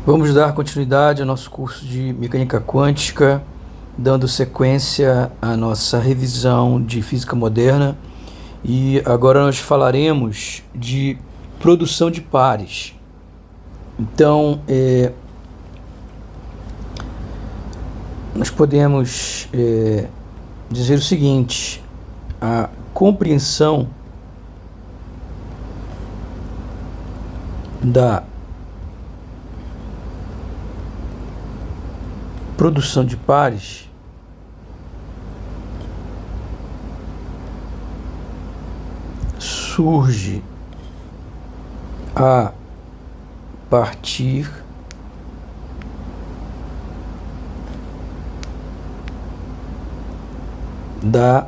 Vamos dar continuidade ao nosso curso de mecânica quântica, dando sequência à nossa revisão de física moderna, e agora nós falaremos de produção de pares. Então, nós podemos dizer o seguinte: a compreensão da produção de pares surge a partir da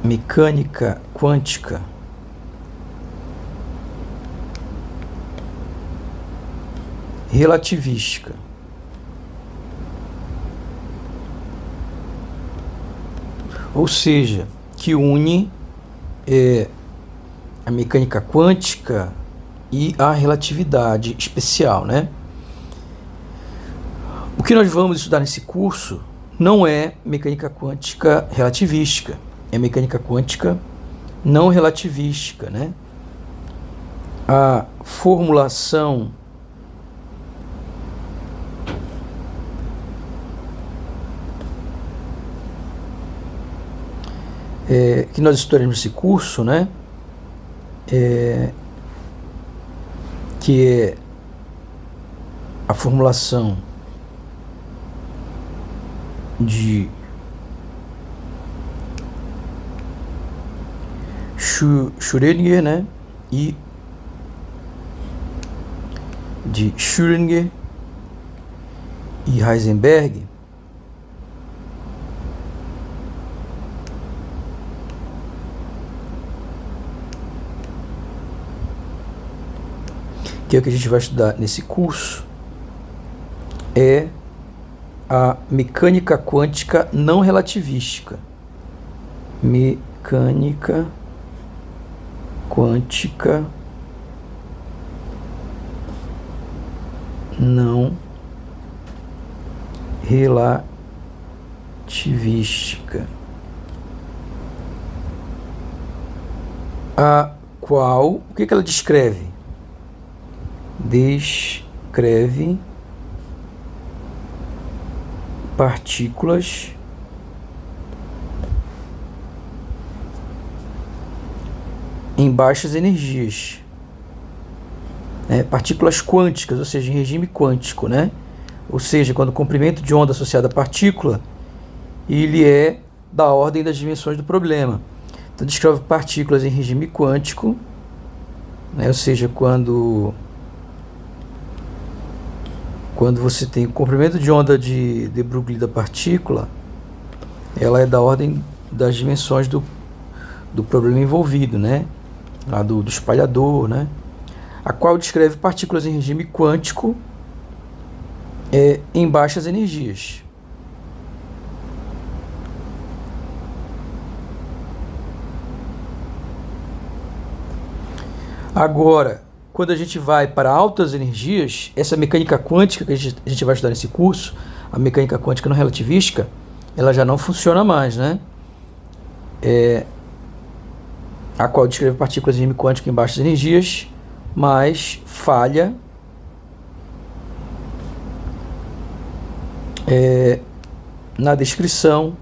mecânica quântica relativística. Ou seja, que une a mecânica quântica e a relatividade especial, né? O que nós vamos estudar nesse curso não é mecânica quântica relativística, é mecânica quântica não relativística, né? A formulação que nós estudaremos nesse curso, né? Que é a formulação de Schrödinger, né? E de Schrödinger e Heisenberg, que é o que a gente vai estudar nesse curso, é a mecânica quântica não relativística. Mecânica quântica não relativística, a qual, o que ela descreve? Descreve partículas em baixas energias, né? Partículas quânticas, ou seja, em regime quântico, né? Ou seja, quando o comprimento de onda associado à partícula ele é da ordem das dimensões do problema. Então descreve partículas em regime quântico, né? Ou seja, quando você tem o comprimento de onda de Broglie da partícula, ela é da ordem das dimensões do problema envolvido, né? Lá do espalhador, né? A qual descreve partículas em regime quântico em baixas energias. Agora, quando a gente vai para altas energias, essa mecânica quântica que a gente vai estudar nesse curso, a mecânica quântica não relativística, ela já não funciona mais, né? A qual descreve partículas em regime quântico em baixas energias, mas falha na descrição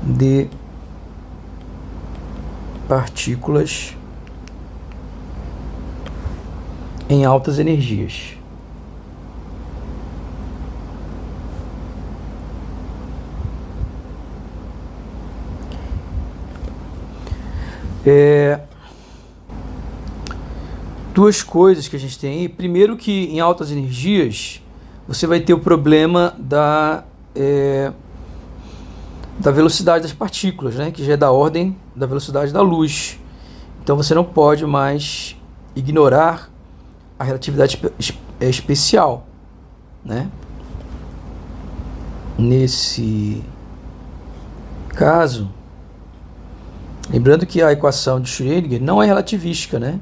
de partículas em altas energias. Duas coisas que a gente tem aí. Primeiro, que em altas energias você vai ter o problema da velocidade das partículas, né? Que já é da ordem da velocidade da luz. Então você não pode mais ignorar a relatividade especial, né? Nesse caso, Lembrando que a equação de Schrödinger não é relativística, né?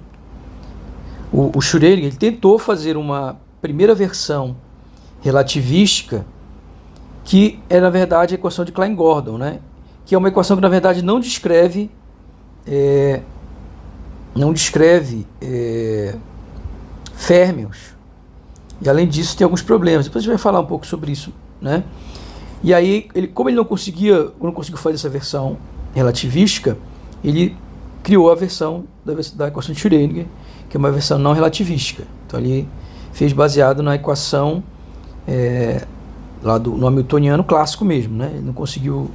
O Schrödinger ele tentou fazer uma primeira versão relativística que é, na verdade, a equação de Klein-Gordon, né? Que é uma equação que, na verdade, não descreve férmions. E, além disso, tem alguns problemas. Depois a gente vai falar um pouco sobre isso, né? E aí, como ele não conseguiu fazer essa versão relativística, ele criou a versão da equação de Schrödinger, que é uma versão não relativística. Então, ele fez baseado na equação lá no hamiltoniano clássico mesmo, né? Ele não conseguiu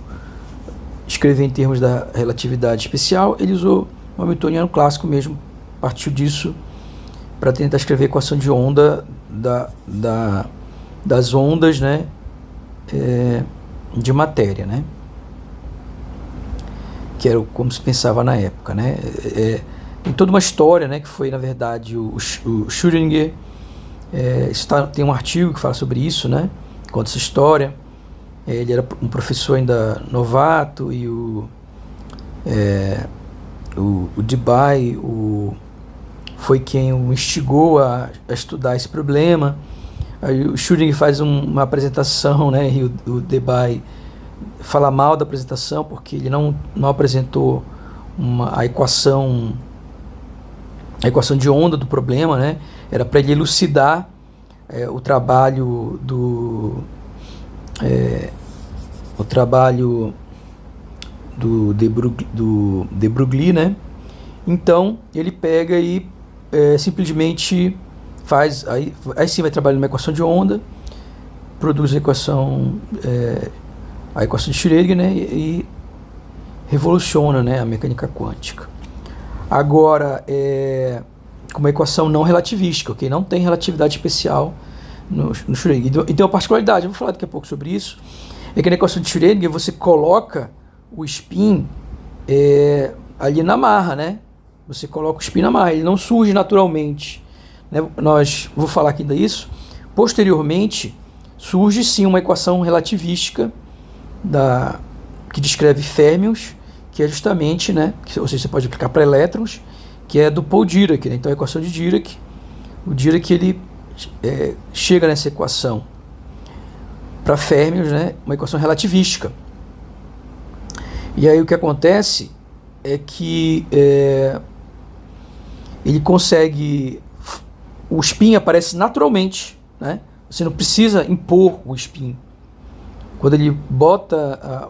escrever em termos da relatividade especial, ele usou o hamiltoniano clássico mesmo, partiu disso para tentar escrever a equação de onda das ondas, né? De matéria, né? Que era como se pensava na época, né? Tem toda uma história, né? Que foi, na verdade, o Schrödinger. Tem um artigo que fala sobre isso, né? Conta essa história. Ele era um professor ainda novato e o Debye foi quem o instigou a estudar esse problema. Aí o Schrödinger faz uma apresentação, né? E o Debye fala mal da apresentação porque ele não apresentou a equação de onda do problema, né? Era para ele elucidar o trabalho do de Broglie, né? Então ele pega e simplesmente faz, aí sim vai trabalhar numa equação de onda, produz a equação de Schrödinger, né? E revoluciona, né, a mecânica quântica. Agora, com uma equação não relativística, ok? Não tem relatividade especial no Schrödinger. E tem uma particularidade, eu vou falar daqui a pouco sobre isso, é que na equação de Schrödinger você coloca o spin ali na marra, né? Você coloca o spin na marra, ele não surge naturalmente, né? Vou falar aqui ainda isso. Posteriormente, surge sim uma equação relativística que descreve férmions, que é justamente, né? Ou seja, você pode aplicar para elétrons, que é do Paul Dirac, né? Então a equação de Dirac, o Dirac ele chega nessa equação para férmions, né? Uma equação relativística. E aí o que acontece é que ele consegue, o spin aparece naturalmente, né? Você não precisa impor o spin. Quando ele bota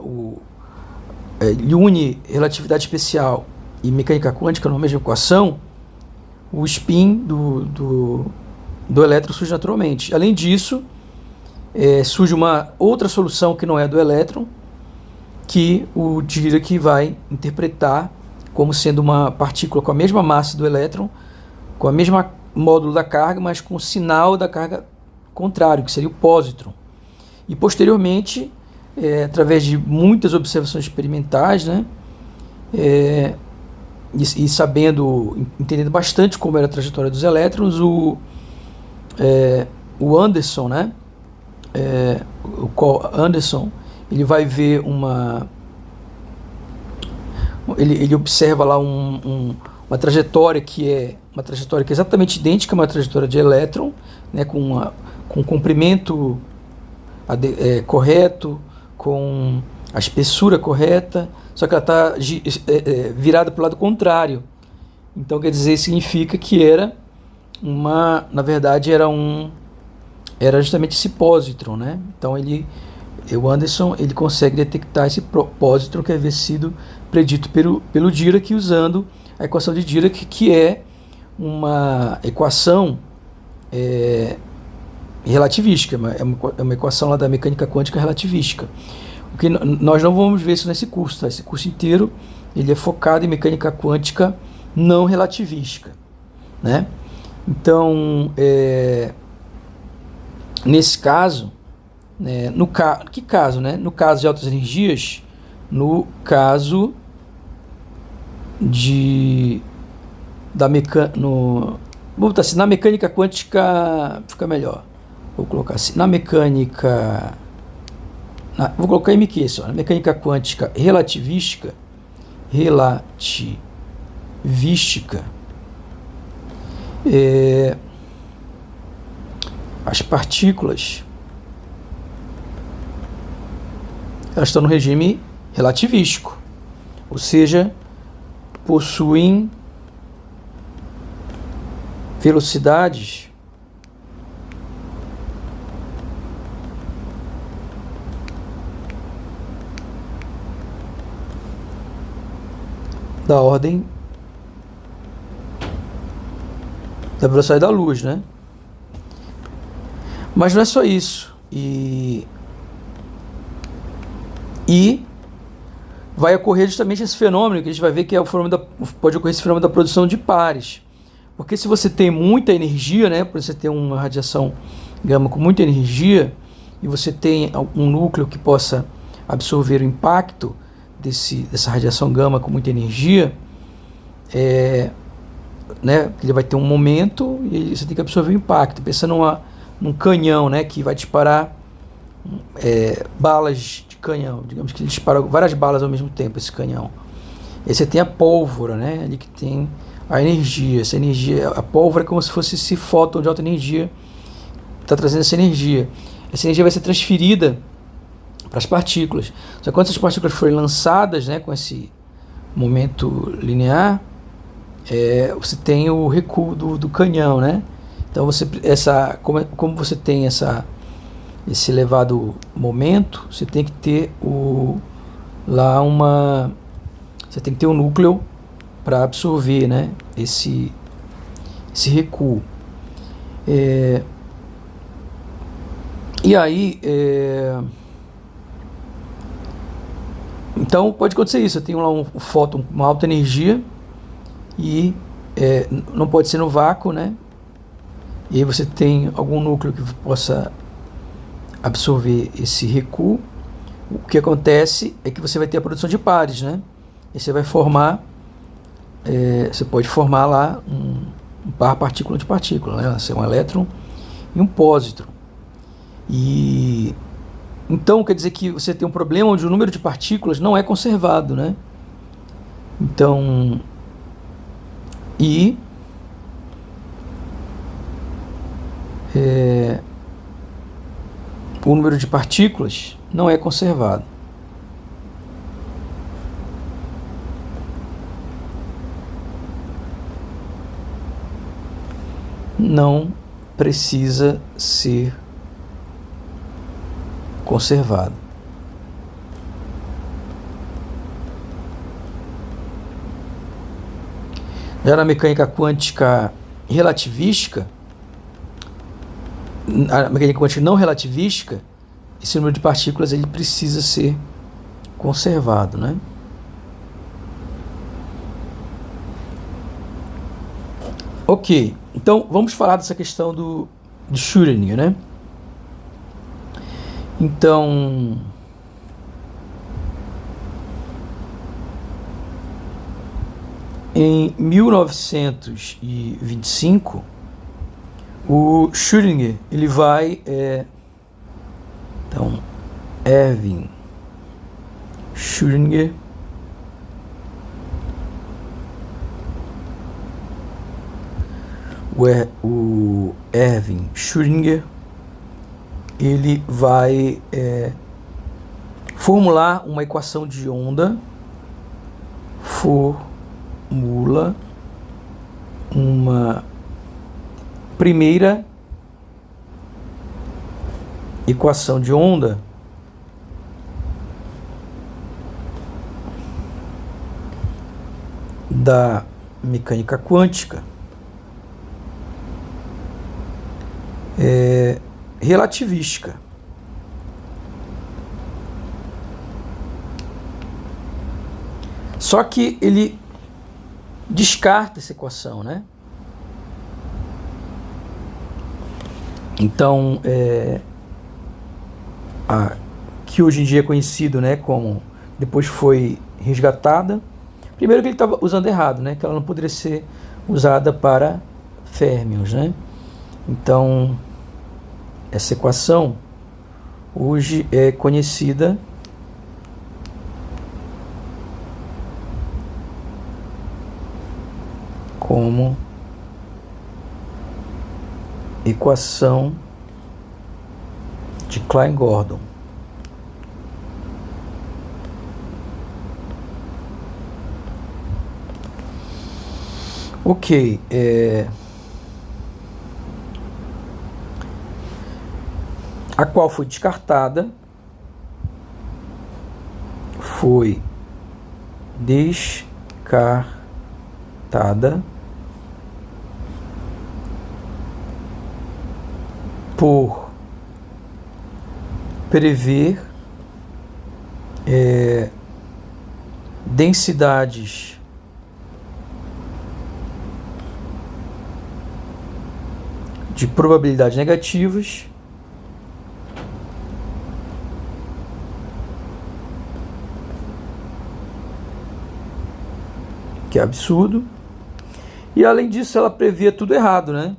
ele une relatividade especial e mecânica quântica numa mesma equação, o spin do elétron surge naturalmente. Além disso, surge uma outra solução que não é do elétron, que o Dirac vai interpretar como sendo uma partícula com a mesma massa do elétron, com a mesma módulo da carga, mas com o sinal da carga contrário, que seria o pósitron. E posteriormente, através de muitas observações experimentais, né, e entendendo bastante como era a trajetória dos elétrons, o Anderson, né, o Carl Anderson, ele vai ver ele observa lá uma trajetória que é exatamente idêntica a uma trajetória de elétron, né, com um comprimento correto, com a espessura correta, só que ela está virada para o lado contrário. Então, quer dizer, significa que na verdade, era justamente esse pósitron, né? Então, o Anderson ele consegue detectar esse pósitron que havia sido predito pelo Dirac usando a equação de Dirac, que é uma equação relativística, é uma equação lá da mecânica quântica relativística. O que nós não vamos ver isso nesse curso, tá? Esse curso inteiro ele é focado em mecânica quântica não relativística, né? Então, nesse caso, né, no caso de altas energias, no caso vou botar assim, na mecânica quântica fica melhor. Vou colocar assim, vou colocar MQ só, na mecânica quântica relativística, relativística, as partículas elas estão no regime relativístico, ou seja, possuem velocidades da ordem da velocidade da luz, né? Mas não é só isso. E vai ocorrer justamente esse fenômeno, que a gente vai ver que é o fenômeno pode ocorrer esse fenômeno da produção de pares. Porque se você tem muita energia, né, por você ter uma radiação gama com muita energia, e você tem um núcleo que possa absorver o impacto dessa radiação gama com muita energia, né, ele vai ter um momento e você tem que absorver o impacto. Pensa num canhão, né, que vai disparar balas de canhão, digamos que ele dispara várias balas ao mesmo tempo, esse canhão. E você tem a pólvora, né, ali que tem a energia. Essa energia, a pólvora é como se fosse esse fóton de alta energia que está trazendo essa energia. Essa energia vai ser transferida para as partículas. Só que quando essas partículas forem lançadas, né, com esse momento linear, você tem o recuo do canhão, né? Então como você tem esse elevado momento, você tem que ter você tem que ter um núcleo para absorver, né, esse recuo. E aí, então pode acontecer isso. Eu tenho lá um fóton com uma alta energia e não pode ser no vácuo, né? E aí você tem algum núcleo que possa absorver esse recuo. O que acontece é que você vai ter a produção de pares, né? E você vai formar, você pode formar lá um par partícula de partícula, né? Um elétron e um pósitron. E então quer dizer que você tem um problema onde o número de partículas não é conservado, né? Então, o número de partículas não é conservado. Não precisa ser conservado. Já na mecânica quântica relativística, a mecânica quântica não relativística, esse número de partículas ele precisa ser conservado, né? Ok, então vamos falar dessa questão do Schrödinger, né? Então, em 1925, o Schrödinger ele vai, então, Erwin Schrödinger o Erwin Schrödinger ele vai formular uma equação de onda, formula uma primeira equação de onda da mecânica quântica relativística. Só que ele descarta essa equação, né? Então, que hoje em dia é conhecido, né, como depois foi resgatada. Primeiro que ele estava usando errado, né? Que ela não poderia ser usada para férmions, né? Então, essa equação hoje é conhecida como equação de Klein-Gordon. Ok, a qual foi descartada, por prever densidades de probabilidade negativas que é absurdo. E além disso, ela previa tudo errado, né?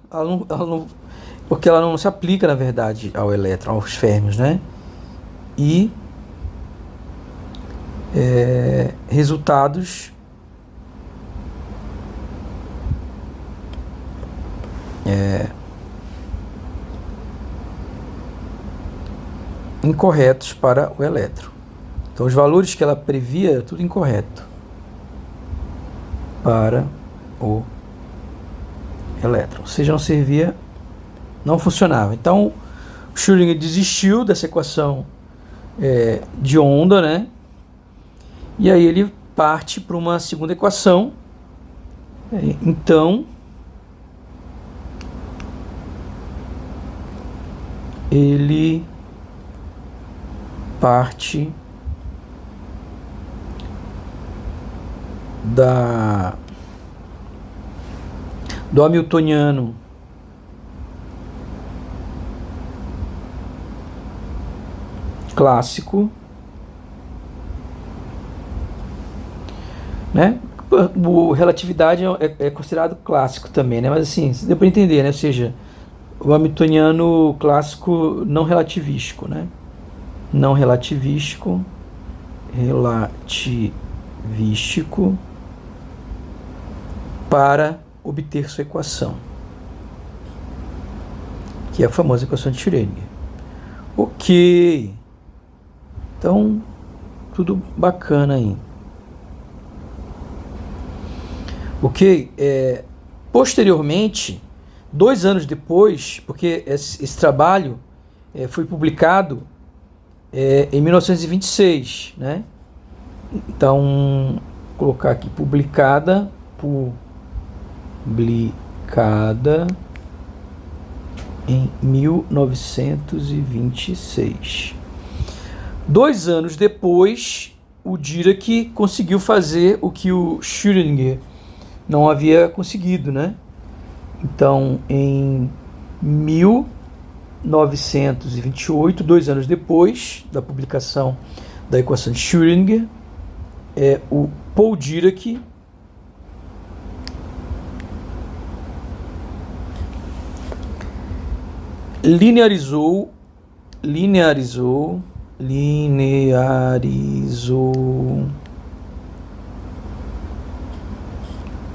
Porque ela não se aplica, na verdade, ao elétron, aos férmions, né? E resultados incorretos para o elétron. Então, os valores que ela previa, tudo incorreto para o elétron. Ou seja, não servia, não funcionava. Então, o Schrödinger desistiu dessa equação de onda, né? E aí ele parte para uma segunda equação. Então, ele parte do hamiltoniano clássico, né? O relatividade é considerado clássico também, né? Mas assim, deu para entender, né? Ou seja, o hamiltoniano clássico não relativístico, né? Não relativístico, para obter sua equação, que é a famosa equação de Schrödinger. Ok, então tudo bacana aí. Ok, posteriormente, 2 anos depois, porque esse trabalho foi publicado em 1926, né? Então, vou colocar aqui publicada em 1926. 2 anos depois, o Dirac conseguiu fazer o que o Schrödinger não havia conseguido, né? Então, em 1928, 2 anos depois da publicação da equação de Schrödinger, o Paul Dirac linearizou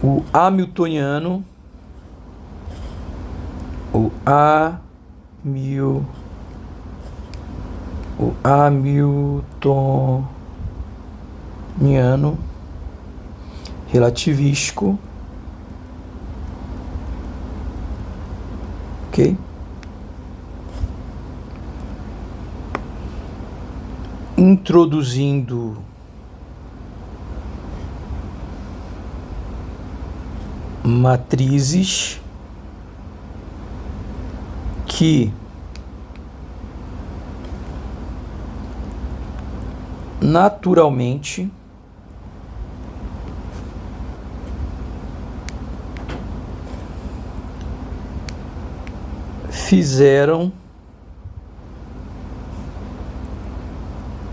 o hamiltoniano, relativístico, ok? Introduzindo matrizes que naturalmente fizeram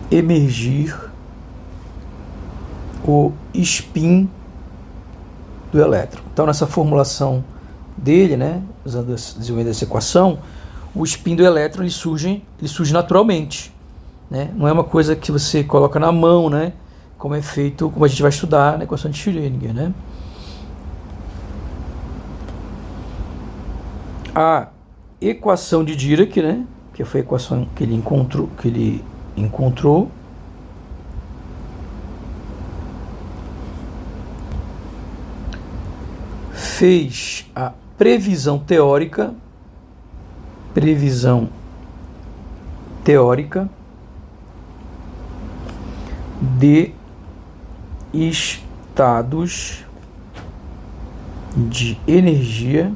emergir o spin do elétron. Então, nessa formulação dele, né, desenvolvendo essa equação, o spin do elétron ele surge naturalmente, né? Não é uma coisa que você coloca na mão, né, como é feito, como a gente vai estudar na equação de Schrödinger, né? a equação de Dirac, né, que foi a equação que ele encontrou, fez a previsão teórica de estados de energia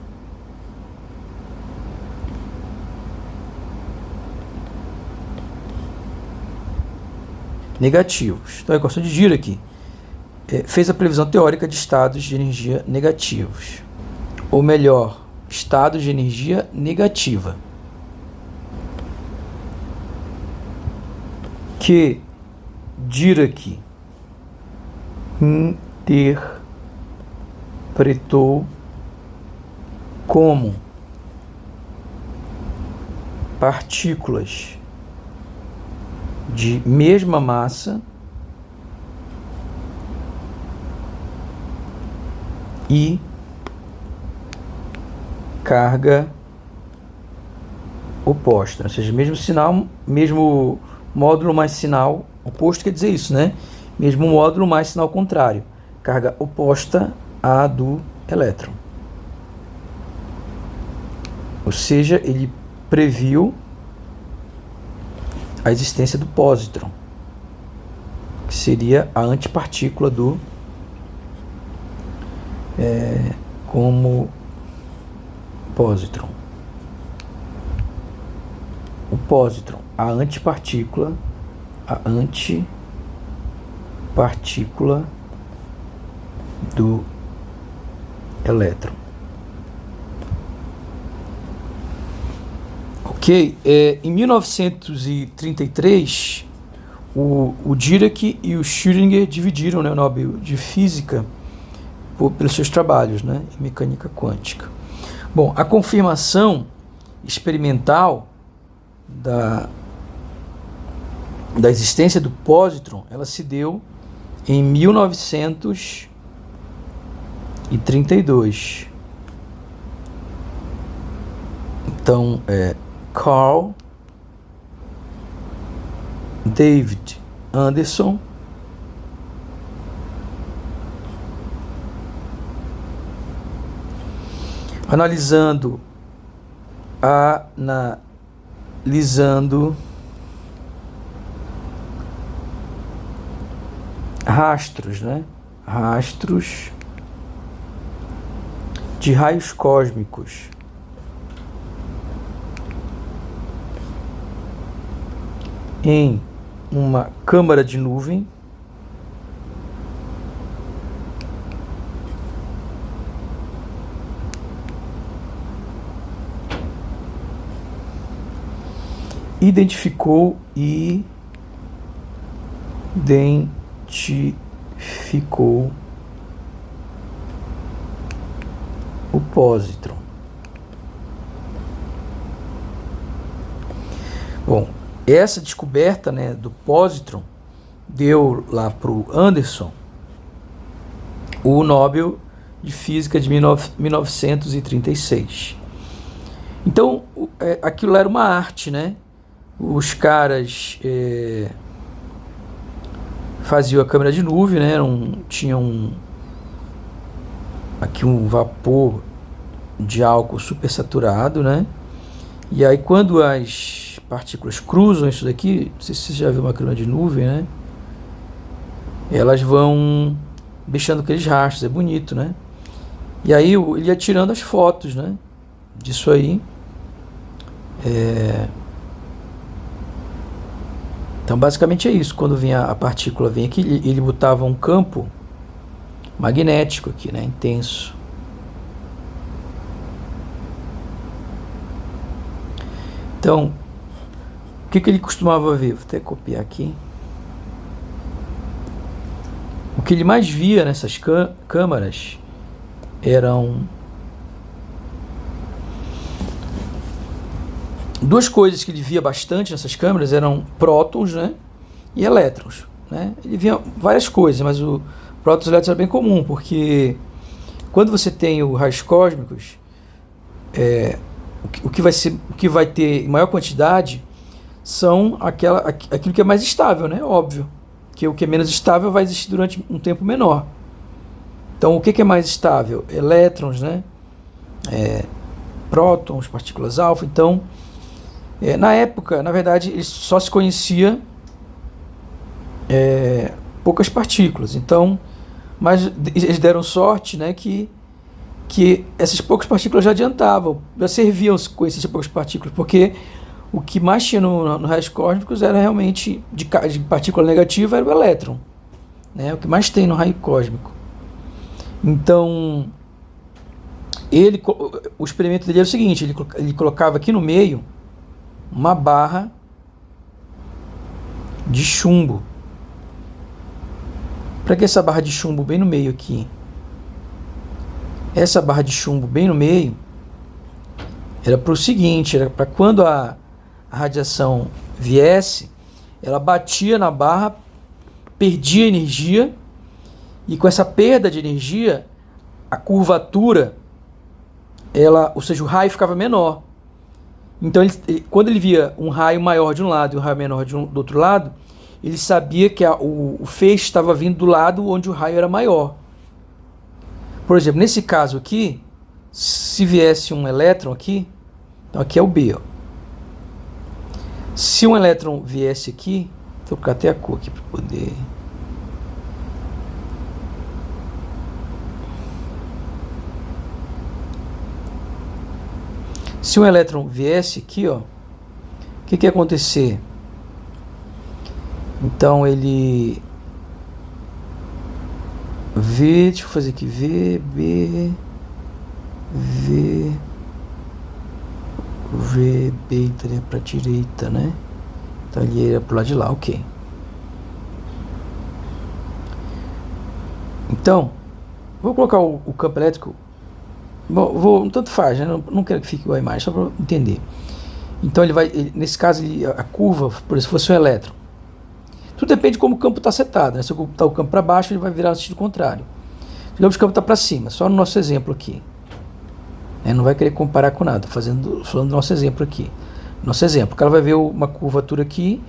negativos. Então, a equação de Dirac fez a previsão teórica de estados de energia negativos, ou melhor, estados de energia negativa, que Dirac interpretou como partículas de mesma massa e carga oposta, ou seja, mesmo sinal, mesmo módulo mais sinal oposto, quer dizer isso, né? Mesmo módulo mais sinal contrário, carga oposta à do elétron. Ou seja, ele previu a existência do pósitron, que seria a antipartícula do como pósitron. O pósitron, a antipartícula do elétron. Ok, em 1933, o Dirac e o Schrödinger dividiram, né, o Nobel de Física pelos seus trabalhos, né, em mecânica quântica. Bom, a confirmação experimental da existência do pósitron, ela se deu em 1932. Então, Carl David Anderson analisando rastros, né? Rastros de raios cósmicos em uma câmara de nuvem identificou o pósitron. Bom, essa descoberta, né, do pósitron deu lá para o Anderson o Nobel de Física de 1936. Então, aquilo era uma arte, né? Os caras faziam a câmara de nuvem, né? Tinham aqui um vapor de álcool supersaturado, né? E aí, quando as partículas cruzam isso daqui, não sei se você já viu uma câmara de nuvem, né? Elas vão deixando aqueles rastros, é bonito, né? E aí ele ia tirando as fotos, né? Disso aí. Então, basicamente é isso. Quando vinha a partícula, vem aqui, ele botava um campo magnético aqui, né? Intenso. Então, o que ele costumava ver? Vou até copiar aqui. O que ele mais via nessas câmaras eram duas coisas que ele via bastante nessas câmeras, eram prótons, né, e elétrons, né? Ele via várias coisas, mas o prótons e elétrons era bem comum, porque quando você tem os raios cósmicos, o que vai ter em maior quantidade são aquilo que é mais estável, né? Óbvio. Que o que é menos estável vai existir durante um tempo menor. Então, o que é mais estável? Elétrons, né? Prótons, partículas alfa. Então, na época, na verdade, ele só se conhecia poucas partículas. Então, mas eles deram sorte, né? Que essas poucas partículas já adiantavam, já serviam com essas poucas partículas, porque o que mais tinha no raios cósmicos era realmente de partícula negativa, era o elétron, né? O que mais tem no raio cósmico. Então, o experimento dele era o seguinte: ele colocava aqui no meio uma barra de chumbo. Para que essa barra de chumbo bem no meio aqui? Essa barra de chumbo bem no meio era para o seguinte: era para quando a radiação viesse, ela batia na barra, perdia energia, e com essa perda de energia, a curvatura, ou seja, o raio ficava menor. Então, quando ele via um raio maior de um lado e um raio menor do outro lado, ele sabia que o feixe estava vindo do lado onde o raio era maior. Por exemplo, nesse caso aqui, se viesse um elétron aqui, então aqui é o B, ó. Se um elétron viesse aqui, vou colocar até a cor aqui para poder... Se um elétron viesse aqui, ó, o que ia acontecer? Então ele... deixa eu fazer aqui, B, então é para a direita, né? Então ele ia para o lado de lá, ok. Então, vou colocar o campo elétrico, tanto faz, né? Não quero que fique igual a imagem, só para entender. Então nesse caso, a curva, por exemplo, se fosse um elétron, tudo depende de como o campo está setado, né? Se o campo para baixo, ele vai virar no sentido contrário. Digamos que o campo está para cima, só no nosso exemplo aqui. Não vai querer comparar com nada, falando do nosso exemplo aqui. Nosso exemplo, o cara vai ver uma curvatura aqui,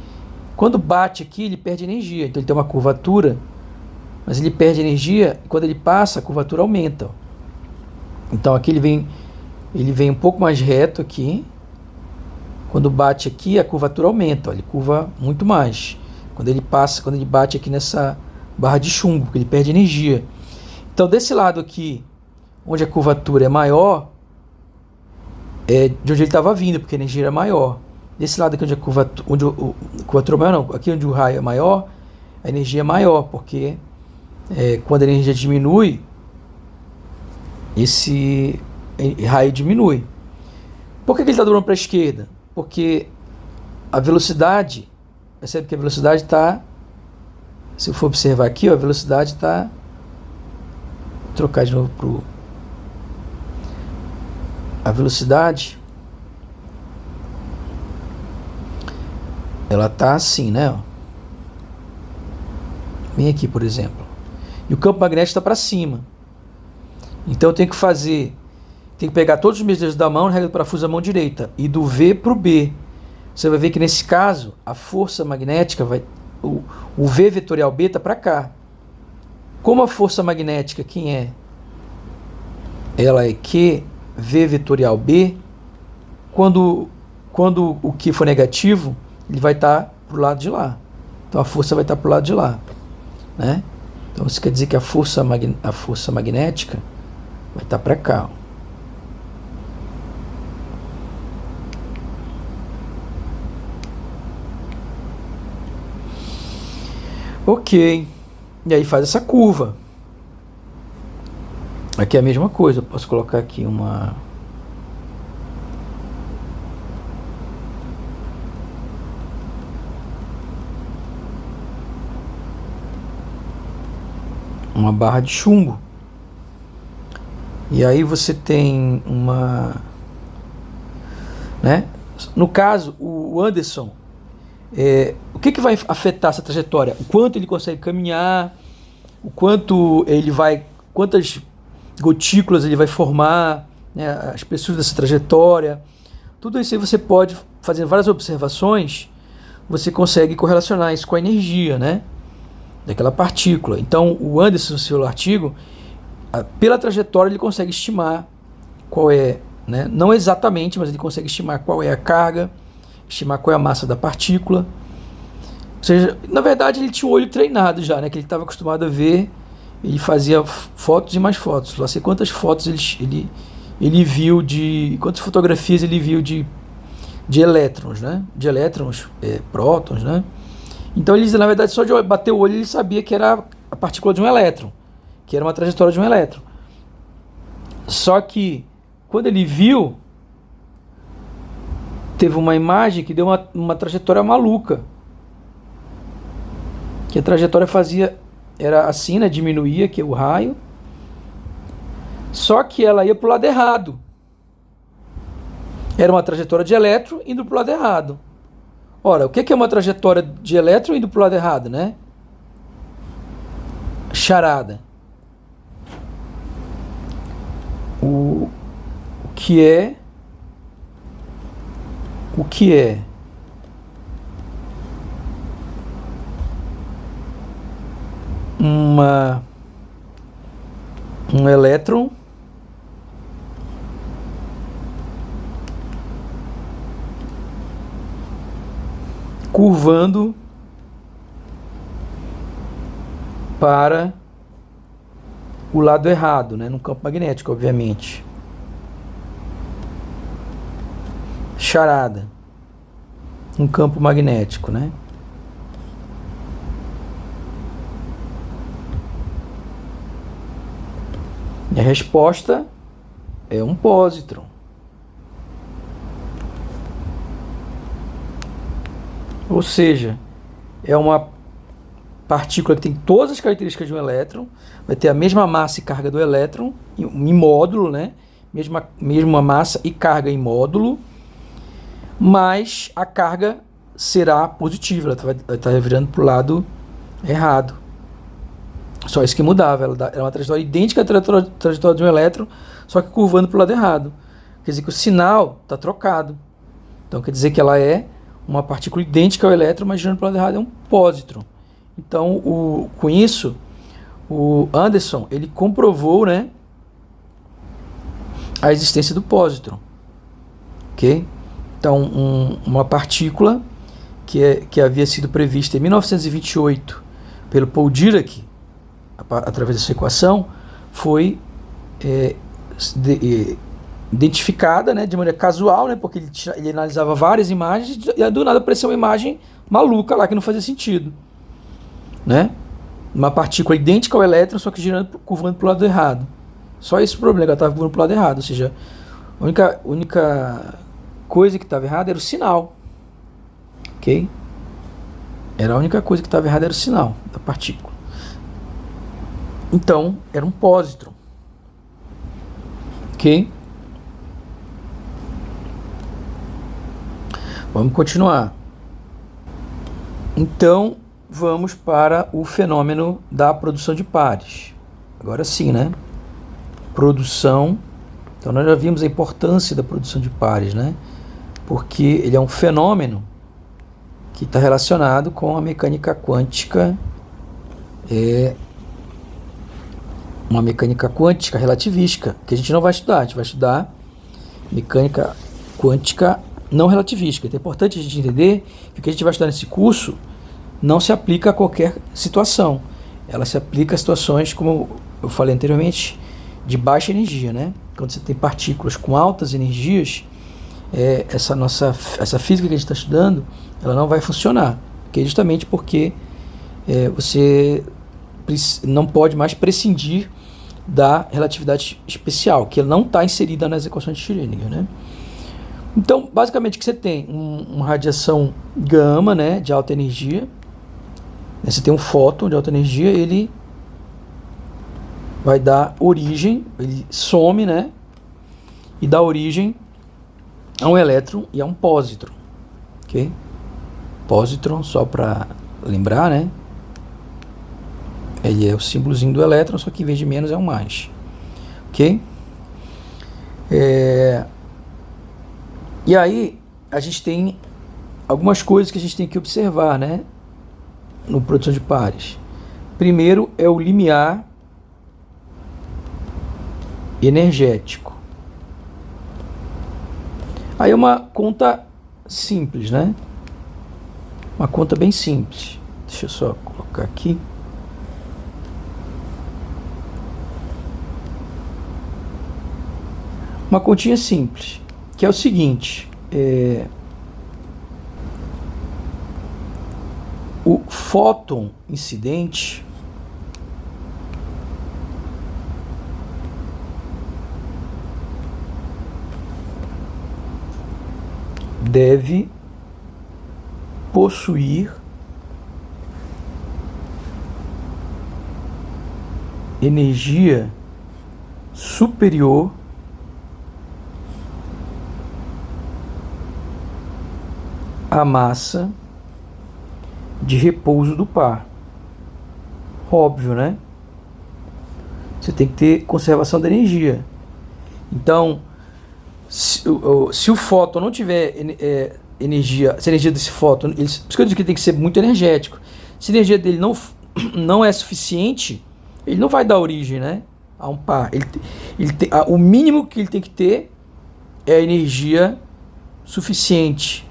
quando bate aqui, ele perde energia. Então ele tem uma curvatura, mas ele perde energia, e quando ele passa, a curvatura aumenta. Então aqui ele vem um pouco mais reto aqui, quando bate aqui, a curvatura aumenta, ele curva muito mais. Quando ele bate aqui nessa barra de chumbo, porque ele perde energia. Então, desse lado aqui, onde a curvatura é maior, é de onde ele estava vindo, porque a energia era maior. Desse lado aqui, onde a curvatura é maior, não, aqui onde o raio é maior, a energia é maior, porque quando a energia diminui, esse raio diminui. Por que ele está dobrando para a esquerda? Porque a velocidade... Percebe que a velocidade está... Se eu for observar aqui, ó, a velocidade está... Vou trocar de novo para o... A velocidade... Ela está assim, né? Ó. Vem aqui, por exemplo. E o campo magnético está para cima. Então eu tenho que fazer... Tenho que pegar todos os meus dedos da mão, regra do parafuso da mão direita. E do V para o B. Você vai ver que nesse caso, a força magnética vai... O V vetorial B está para cá. Como a força magnética, quem é? Ela é Q, V vetorial B. Quando o Q for negativo, ele vai estar para o lado de lá. Então a força vai estar para o lado de lá, né? Então isso quer dizer que a força magnética vai estar para cá, ó. Ok, e aí faz essa curva. Aqui é a mesma coisa, eu posso colocar aqui uma barra de chumbo. E aí você tem uma, né? No caso, o Anderson, o que vai afetar essa trajetória? O quanto ele consegue caminhar, o quanto ele vai, quantas gotículas ele vai formar, né, a espessura dessa trajetória, tudo isso aí você pode, fazendo várias observações, você consegue correlacionar isso com a energia, né, daquela partícula. Então, o Anderson, no seu artigo, pela trajetória ele consegue estimar qual é, né, não exatamente, mas ele consegue estimar qual é a carga, estimar qual é a massa da partícula. Ou seja, na verdade ele tinha o olho treinado já, né, que ele estava acostumado a ver, ele fazia fotos e mais fotos. Não sei quantas fotos ele viu quantas fotografias ele viu de elétrons, né, prótons, né. Então ele, na verdade, só de bater o olho ele sabia que era a partícula de um elétron, que era uma trajetória de um elétron. Só que quando ele viu, teve uma imagem que deu uma trajetória maluca. Que a trajetória era assim, né? Diminuía, que é o raio. Só que ela ia para o lado errado. Era uma trajetória de elétron indo para o lado errado. Ora, o que é uma trajetória de elétron indo para o lado errado, né? Charada. O que é um elétron curvando para o lado errado, né, no campo magnético, obviamente. Charada. Um campo magnético, né? E a resposta é um pósitron. Ou seja, é uma partícula que tem todas as características de um elétron, vai ter a mesma massa e carga do elétron em módulo, né? Mesma massa e carga em módulo, mas a carga será positiva, ela vai estar virando para o lado errado. Só isso que mudava, ela era uma trajetória idêntica à trajetória de um elétron, só que curvando para o lado errado. Quer dizer que o sinal está trocado. Então quer dizer que ela é uma partícula idêntica ao elétron, mas girando para o lado errado, é um pósitron. Então, com isso, o Anderson ele comprovou, né, a existência do pósitron. Ok? Então, uma partícula que havia sido prevista em 1928 pelo Paul Dirac, através dessa equação, foi identificada, né, de maneira casual, né, porque ele analisava várias imagens e do nada apareceu uma imagem maluca lá que não fazia sentido, né? Uma partícula idêntica ao elétron, só que curvando para o lado errado. Só esse problema, ela estava curvando para o lado errado, ou seja, a única coisa que estava errada era o sinal, ok? Era a única coisa que estava errada, era o sinal da partícula. Então, era um pósitron, ok? Vamos continuar. Então, vamos para o fenômeno da produção de pares. Agora sim, né? Produção. Então, nós já vimos a importância da produção de pares, né? Porque ele é um fenômeno que está relacionado com a mecânica quântica, uma mecânica quântica relativística, que a gente não vai estudar, a gente vai estudar mecânica quântica não relativística. Então é importante a gente entender que o que a gente vai estudar nesse curso não se aplica a qualquer situação. Ela se aplica a situações, como eu falei anteriormente, de baixa energia, né? Quando você tem partículas com altas energias, essa física que a gente está estudando, ela não vai funcionar, okay? Justamente porque você não pode mais prescindir da relatividade especial, que ela não está inserida nas equações de Schrödinger, né? Então, basicamente, que você tem uma radiação gama, né, de alta energia. Você tem um fóton de alta energia, ele vai dar origem, ele some, né, e dá origem a um elétron e a um pósitron, ok? Pósitron, só para lembrar, né, ele é o símbolozinho do elétron, só que em vez de menos é um mais, ok? E aí a gente tem algumas coisas que a gente tem que observar, né, no produção de pares. Primeiro é o limiar energético. Aí é uma conta simples, né? Uma conta bem simples. Deixa eu só colocar aqui. Uma continha simples, que é o seguinte: o fóton incidente deve possuir energia superior à massa de repouso do par. Óbvio, né? Você tem que ter conservação da energia. Então, se o fóton não tiver energia, se a energia desse fóton, por isso que eu digo que tem que ser muito energético. Se a energia dele não é suficiente, ele não vai dar origem, né, a um par. O mínimo que ele tem que ter é a energia suficiente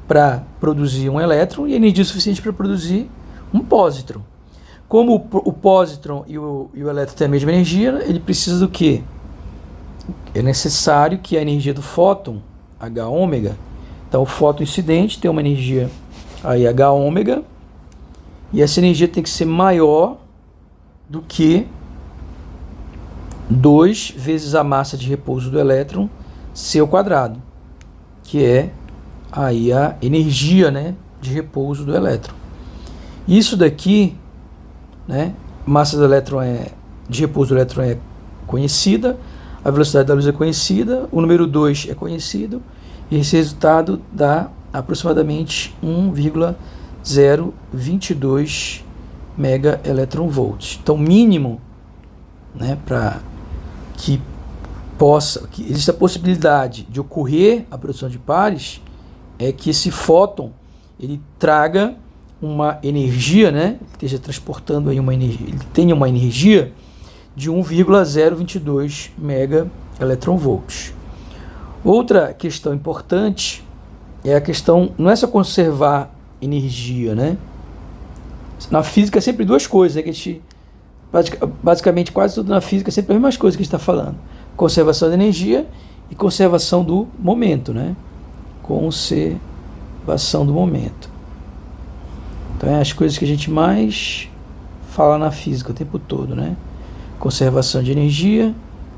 para produzir um elétron e energia suficiente para produzir um pósitron. Como o pósitron e o elétron têm a mesma energia, ele precisa do quê? É necessário que a energia do fóton, H ômega, então o fóton incidente tem uma energia aí H ômega, e essa energia tem que ser maior do que 2 vezes a massa de repouso do elétron C ao quadrado, que é aí a energia, né, de repouso do elétron. Isso daqui, né, massa do elétron de repouso do elétron é conhecida, a velocidade da luz é conhecida, o número 2 é conhecido, e esse resultado dá aproximadamente 1,022 mega elétron volts. Então, mínimo, né, para que exista a possibilidade de ocorrer a produção de pares, é que esse fóton ele traga uma energia, né, esteja transportando aí uma energia, ele tenha uma energia de 1,022 mega elétron volts. Outra questão importante é a questão, não é só conservar energia, né? Na física é sempre duas coisas, né, que a gente, basicamente quase tudo na física é sempre as mesmas coisas que a gente está falando: conservação de energia e conservação do momento, né? Conservação do momento. Então é as coisas que a gente mais fala na física o tempo todo, né? Conservação de energia,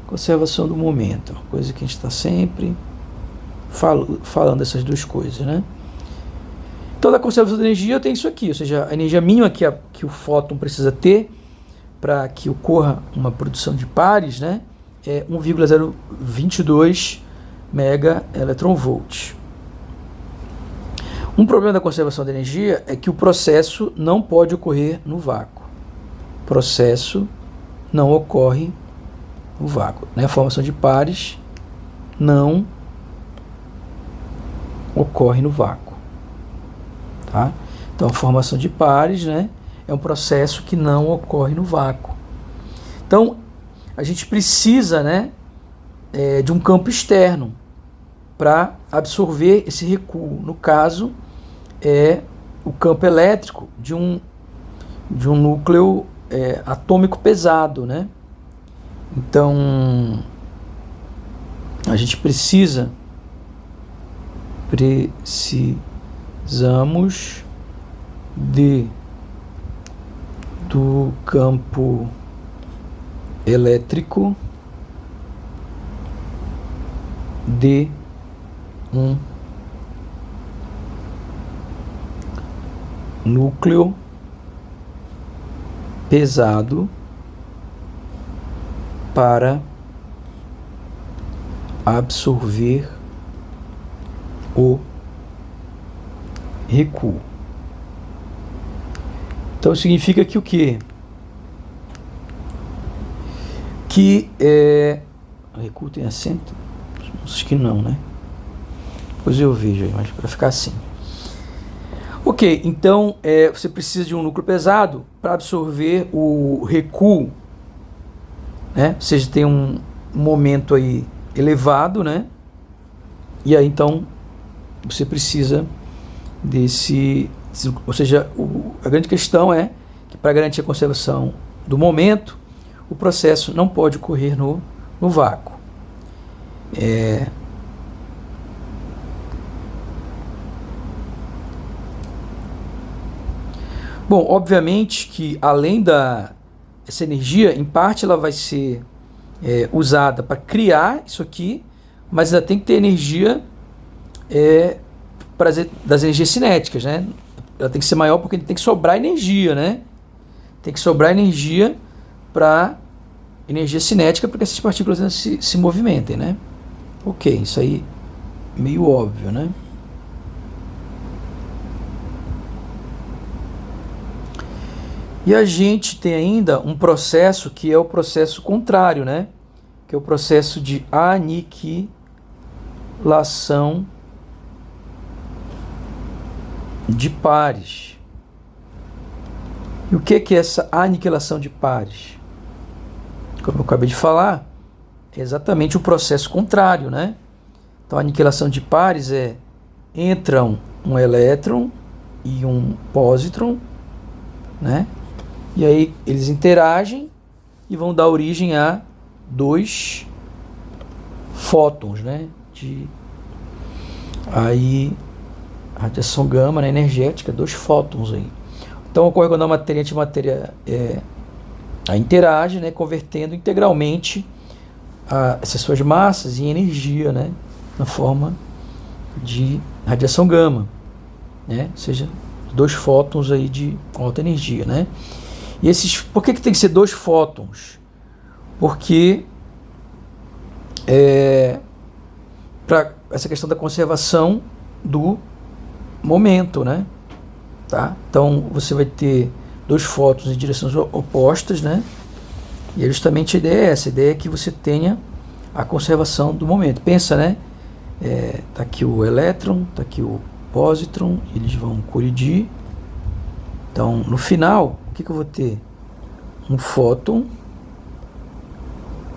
conservação do momento, coisa que a gente está sempre falando essas duas coisas, né? Então, da conservação de energia tem isso aqui, ou seja, a energia mínima que o fóton precisa ter para que ocorra uma produção de pares, né, é 1,022 mega elétron volts. Um problema da conservação de energia é que o processo não pode ocorrer no vácuo. O processo não ocorre no vácuo, né? A formação de pares não ocorre no vácuo, tá? Então, a formação de pares, né, é um processo que não ocorre no vácuo. Então, a gente precisa, né, de um campo externo para absorver esse recuo. No caso, é o campo elétrico de um núcleo atômico pesado, né? Então, a gente precisamos do campo elétrico de um núcleo pesado para absorver o recuo. Então significa que o quê? Que o recuo tem acento? Acho que não, né? Depois eu vejo aí, mas para ficar assim. Ok, então você precisa de um núcleo pesado para absorver o recuo, né? Ou seja, tem um momento aí elevado, né? E aí então você precisa desse, ou seja, a grande questão é que para garantir a conservação do momento, o processo não pode ocorrer no vácuo. Bom, obviamente que além essa energia, em parte ela vai ser usada para criar isso aqui, mas ainda tem que ter energia das energias cinéticas, né? Ela tem que ser maior porque tem que sobrar energia, né? Tem que sobrar energia para energia cinética para que essas partículas se movimentem, né? Ok, isso aí meio óbvio, né? E a gente tem ainda um processo que é o processo contrário, né? Que é o processo de aniquilação de pares. E o que é essa aniquilação de pares? Como eu acabei de falar, é exatamente o processo contrário, né? Então a aniquilação de pares entram um elétron e um pósitron, né? E aí eles interagem e vão dar origem a 2 fótons, né? Aí radiação gama, né, energética, 2 fótons aí. Então ocorre quando a matéria e a antimatéria interage, né, convertendo integralmente essas suas massas em energia, né, na forma de radiação gama, né? Ou seja, 2 fótons aí de alta energia, né? E por que tem que ser 2 fótons? Porque para essa questão da conservação do momento, né? Tá? Então você vai ter 2 fótons em direções opostas, né? E é justamente a ideia é essa, a ideia é que você tenha a conservação do momento. Pensa, né? Tá aqui o elétron, tá aqui o pósitron, eles vão colidir. Então, no final, o que eu vou ter? Um fóton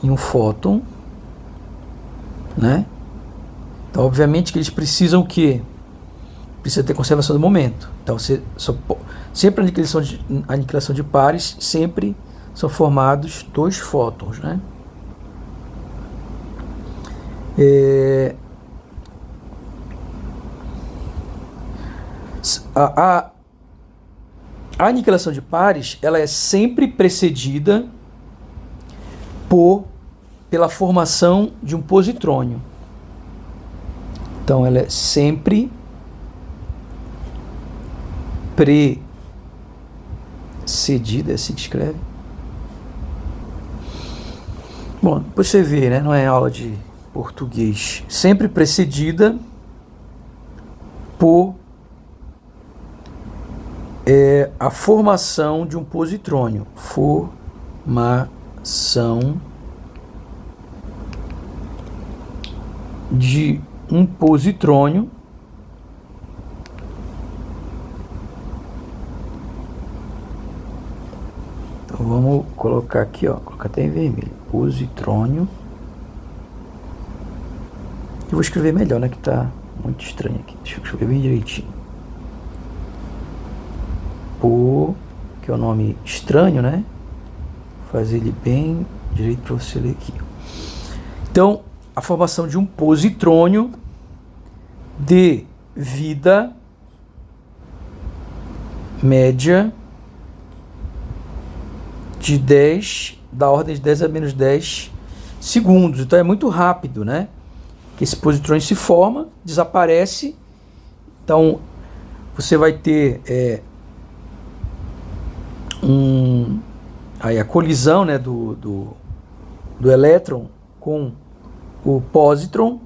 e um fóton, né? Então, obviamente que eles precisam o quê? Precisa ter conservação do momento. Então, sempre a aniquilação de pares, sempre são formados 2 fótons, né? A aniquilação de pares, ela é sempre precedida pela formação de um positrônio. Então, ela é sempre precedida, é assim que escreve. Bom, depois você vê, né? Não é aula de português. Sempre precedida por a formação de um positrônio. Formação de um positrônio Então vamos colocar aqui, ó, colocar até em vermelho, positrônio. Eu vou escrever melhor, né, que tá muito estranho aqui. Deixa eu escrever bem direitinho. Que é o nome estranho, né? Vou fazer ele bem direito para você ler aqui. Então, a formação de um positrônio de vida média de 10, da ordem de 10 a menos 10 segundos. Então é muito rápido, né? Que esse positrônio se forma, desaparece. Então você vai ter aí a colisão, né, do elétron com o pósitron.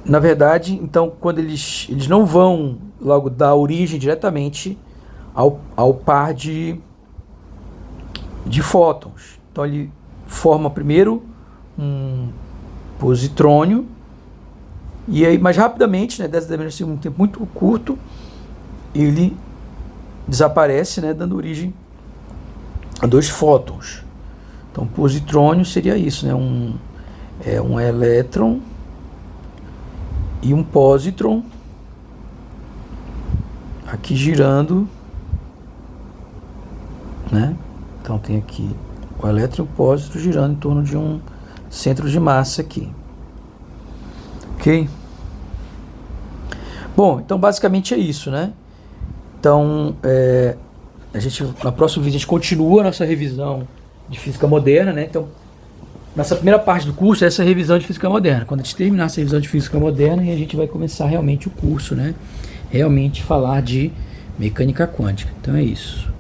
Na verdade, então, quando eles não vão logo dar origem diretamente ao par de fótons. Então ele forma primeiro um positrônio E aí, mais rapidamente, né, 10 a 10 menos 1 um tempo muito curto, ele desaparece, né, dando origem a 2 fótons. Então, positrônio seria isso, né, um elétron e um pósitron aqui girando, né? Então tem aqui o elétron e o pósitron girando em torno de um centro de massa aqui. Ok? Bom, então basicamente é isso, né? Então, na próxima vídeo a gente continua a nossa revisão de física moderna, né? Então, nossa primeira parte do curso é essa revisão de física moderna. Quando a gente terminar essa revisão de física moderna, a gente vai começar realmente o curso, né? Realmente falar de mecânica quântica. Então é isso.